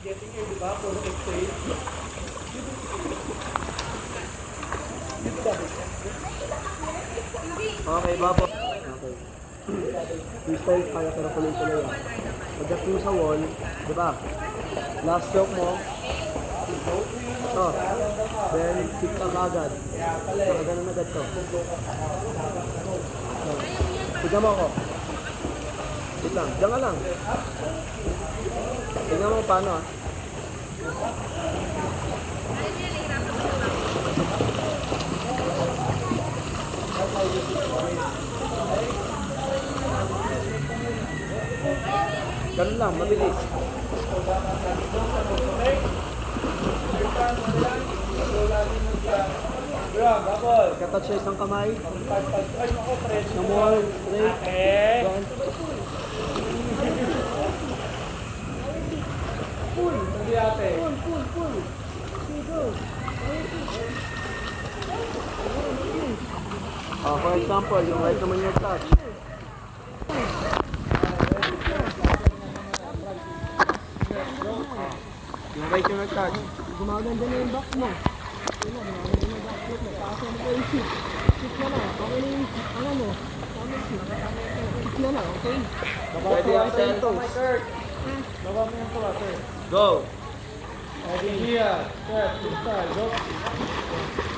Getting here, di ba? Puro exhale. Okay, babo. Okay. Freestyle, kaya pero tuloy-tuloy yan. Pagdating sa wall, di ba? Last stroke mo, ito. Then, kick ka agad. Nakaganon agad to. Tignan mo ako. Wait lang, diyan ka lang. Tignan mo paano ah. Ganun lang, mabilis. Katouch sa isang kamay. Namol, straight. Doon. Pull. Sabi ate. Pull. Go. For example, yung right naman yung touch. Yung right yung touch. Gumaganda na yung back mo. Gumaganda na yung back foot mo. Pasa mo yung shoot. Shoot na lang. Okay na yung ano mo. Tama yung shoot. Shoot na lang, okay? Pwede ang sentos. Baba mo yung tuwa, sir. Go! Okay, here. Sir, freestyle. Go.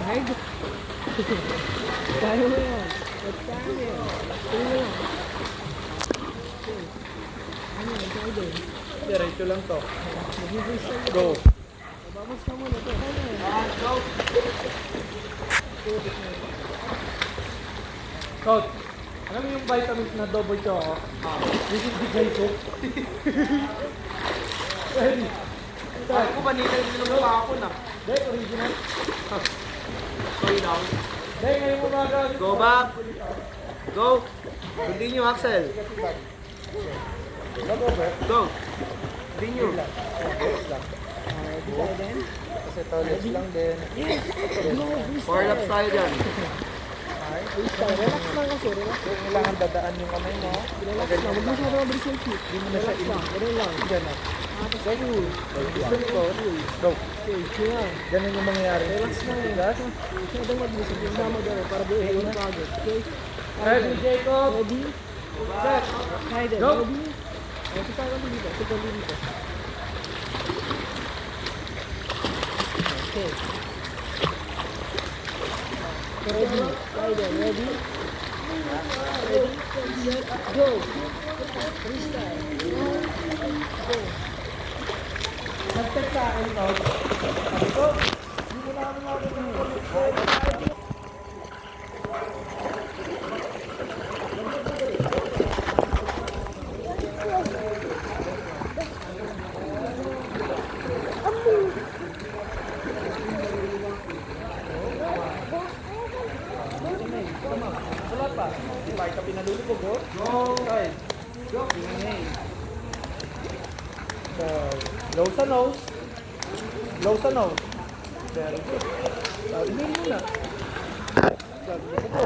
Kahit. Kaya mo yan. At kaya mo yan. Tingnan mo lang. Okay. Ano yan? Kaya din. Diretso lang to. Mag-freestyle. Go. Babas ka muna to. Kaya yan. Go. Coach, alam mo yung vitamins na double choco? This is the guy ko. Ready? Ay, ko ba nila yung sinumpa ako na? Dek, original. Slow down. Dek, ngayong umaga. Go back. Go. Continue, Axel. Go. Continue. Kasi toilets lang din. Four laps tayo dyan. Relax lang kasi, relax. Kailangan dadaan yung kamay mo. Relax lang. Huwag mo siya mabilis yung kick. Hindi mo na siya Relax lang. Ganun lang. Ganun. Tapos cool. Go. Okay, chill lang. Ganun yung mangyayari. Relax lang. Tigas. Masyadong mabilis. Yung dama gano'n para buhay yung pagod. Okay? Ready, Jacob? Ready? Set. Hayden, Go. ready? O, sipa ka dito. Sipa dito. Okay. Ready? Hayden, ready? Ready? Set, go! Freestyle. Go. Nag-text sa akin, Coach. Sabi ko, hindi mo namin makakita. Wala pa. Diba, ka pinalulubog, go? Go! Right. Go! So, low sa nose. Low sa nose. Very good. Inhale muna. Sabi ko po.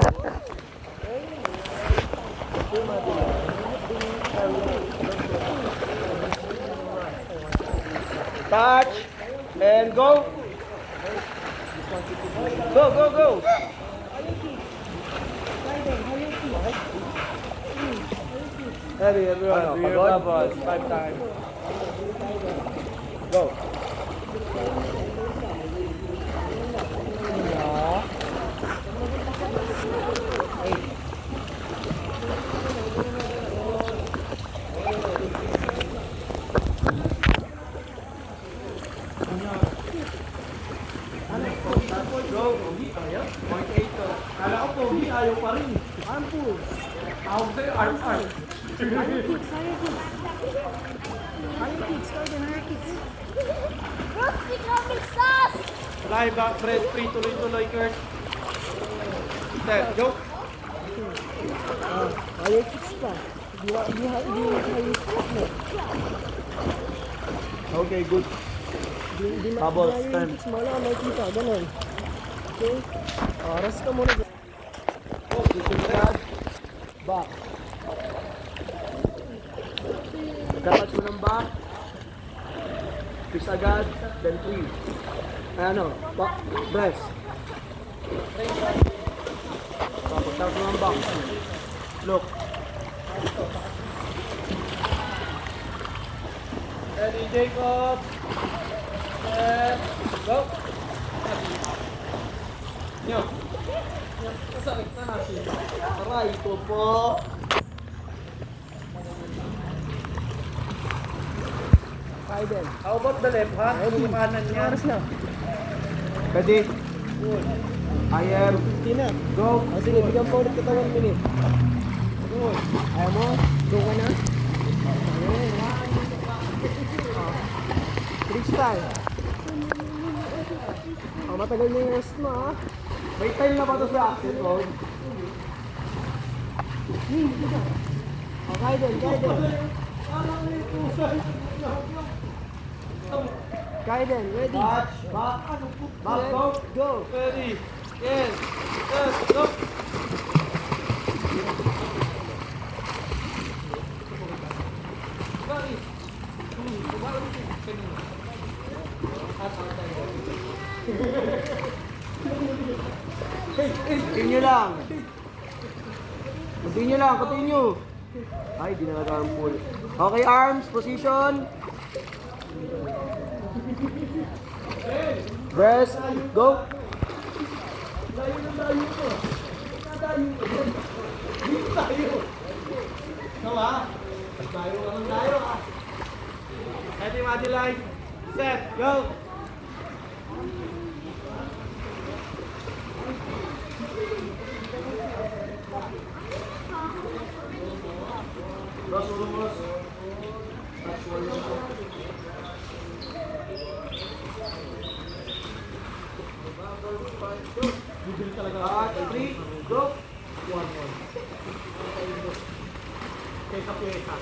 Touch. And go. Go, go, go. Ready, everyone. Do your bubbles 5 times. Go. Go. Ayaw? 0.8 to. Kala ko pogi, ayaw pa rin. Arm pull. Tawag sa'yo, arm. Higher kicks, higher kicks. Higher kicks, Hayden, higher kicks. Live back, press free, tuloy-tuloy, Kurt. Step, go. Higher kicks pa. Di higher kicks mo. Okay, good. Di Bubbles, higher time. kicks mo, wala ka makikita. Ganun. Okay? Rest ka muna. Oh, susunod. Back. Pagkatouch mo ng back. Twist agad, then 3. Ay ano, breast. Pagtapos mo ng back. Look. Ready, Jacob. Set. Go. Nyo. Masakit na nasi. Aray ko po. Kaiden. How about the left hand? Yung kanan niya. Oras na. Ready? I am. 50 na. Go. O sige, bigyan po ulit kita 1 minute. Ayaw mo? Go ka na? Ayun. Freestyle. Oh, matagal na yung rest mo ah. May time na ba ito sa action mode? Oh, Kaiden, Kaiden. Kaiden, ready? Back. Back, go. Go. Ready. Yes. Yes. Go. Continue lang. Continue. Ay, di na nag-arm pull. Okay, arms, position. Breast, go. Ready, Madeline. Set. Go. Three, go. Kesa puwesa.